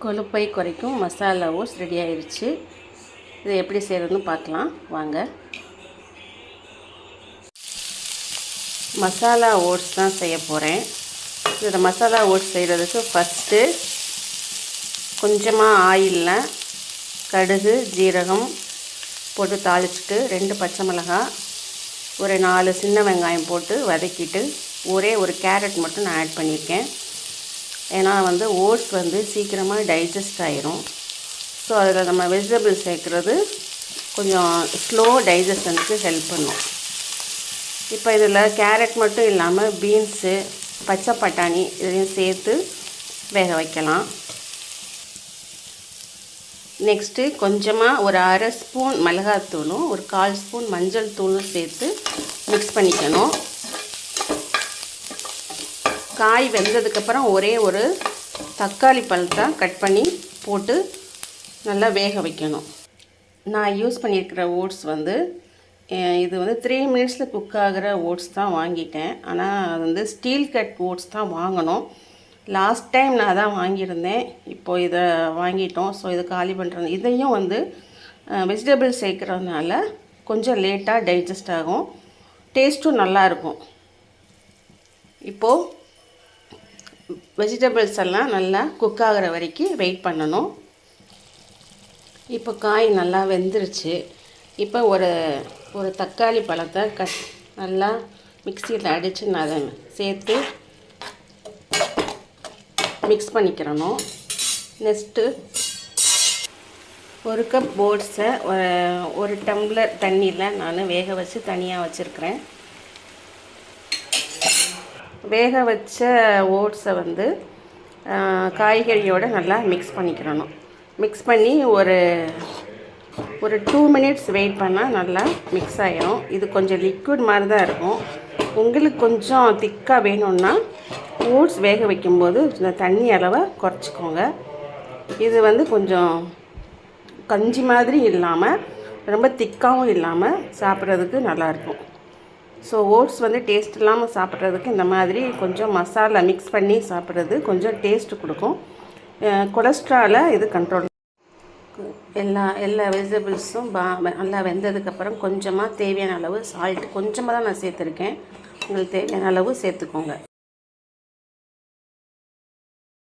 கொழுப்பை குறைக்கும் masala oats ready ஆயிடுச்சு. இதை எப்படி செய்கிறதுன்னு பார்க்கலாம் வாங்க. மசாலா ஓட்ஸ் தான் செய்ய போகிறேன். இந்த மசாலா ஓட்ஸ் செய்கிறதுக்கு ஃபஸ்ட்டு கொஞ்சமாக ஆயிலில் கடுகு ஜீரகம் போட்டு தாளிச்சிட்டு 2 பச்சை மிளகாய் ஒரு 4 சின்ன வெங்காயம் போட்டு வதக்கிட்டு ஒரே ஒரு கேரட் மட்டும் நான் ஆட் பண்ணியிருக்கேன். ஏன்னா ஓட்ஸ் சீக்கிரமாக டைஜஸ்ட் ஆயிரும். ஸோ அதில் நம்ம வெஜிடபிள் சேர்க்குறது கொஞ்சம் ஸ்லோ டைஜஷனுக்கு ஹெல்ப் பண்ணும். இப்போ இதில் கேரட் மட்டும் இல்லாமல் பீன்ஸு பச்சை பட்டாணி இதையும் சேர்த்து வேக வைக்கலாம். நெக்ஸ்ட்டு கொஞ்சமாக ஒரு 1/2 ஸ்பூன் மிளகாத்தூளும் ஒரு 1/4 ஸ்பூன் மஞ்சள் தூளும் சேர்த்து மிக்ஸ் பண்ணிக்கணும். காய் வெந்ததுக்கப்புறம் ஒரே ஒரு தக்காளி பழத்தை கட் பண்ணி போட்டு நல்லா வேக வைக்கணும். நான் யூஸ் பண்ணியிருக்கிற ஓட்ஸ் இது 3 மினிட்ஸில் குக் ஆகிற ஓட்ஸ் தான் வாங்கிட்டேன். ஆனால் அது ஸ்டீல் கட் ஓட்ஸ் தான் வாங்கணும். லாஸ்ட் டைம் நான் தான் வாங்கியிருந்தேன். இப்போது இதை வாங்கிட்டோம். ஸோ இதை காலி பண்ணுறது. இதையும் வெஜிடபிள் சேர்க்குறதுனால கொஞ்சம் லேட்டாக டைஜஸ்ட் ஆகும், டேஸ்ட்டும் நல்லாயிருக்கும். இப்போது வெஜிடபிள்ஸ் எல்லாம் நல்லா குக் ஆகிற வரைக்கும் வெயிட் பண்ணணும். இப்போ காய் நல்லா வெந்துருச்சு. இப்போ ஒரு தக்காளி பழத்தை நல்லா மிக்சியில் அடித்து நான் அதை சேர்த்து மிக்ஸ் பண்ணிக்கிறணும். நெக்ஸ்ட்டு 1 கப் ஓட்ஸை ஒரு டம்ளர் தண்ணியில் நான் வேக வச்சு தனியாக வச்சுருக்கிறேன். வேக வச்ச ஓட்ஸை காய்கறியோடு நல்லா மிக்ஸ் பண்ணிக்கிறணும். மிக்ஸ் பண்ணி ஒரு 2 மினிட்ஸ் வெயிட் பண்ணால் நல்லா மிக்ஸ் ஆகிரும். இது கொஞ்சம் லிக்விட் மாதிரி தான் இருக்கும். உங்களுக்கு கொஞ்சம் திக்காக வேணும்னா ஓட்ஸ் வேக வைக்கும்போது இந்த தண்ணி அளவை குறைச்சிக்கோங்க. இது கொஞ்சம் கஞ்சி மாதிரி இல்லாமல் ரொம்ப திக்காகவும் இல்லாமல் சாப்பிட்றதுக்கு நல்லாயிருக்கும். ஸோ ஓட்ஸ் டேஸ்ட் இல்லாமல் சாப்பிட்றதுக்கு இந்த மாதிரி கொஞ்சம் மசாலா மிக்ஸ் பண்ணி சாப்பிட்றது கொஞ்சம் டேஸ்ட்டு கொடுக்கும். கொலஸ்ட்ராலை இது கண்ட்ரோல். எல்லா வெஜிடபிள்ஸும் நல்லா வெந்ததுக்கப்புறம் கொஞ்சமாக தேவையான அளவு சால்ட் கொஞ்சமாக தான் நான் சேர்த்துருக்கேன். உங்களுக்கு தேவையான அளவு சேர்த்துக்கோங்க.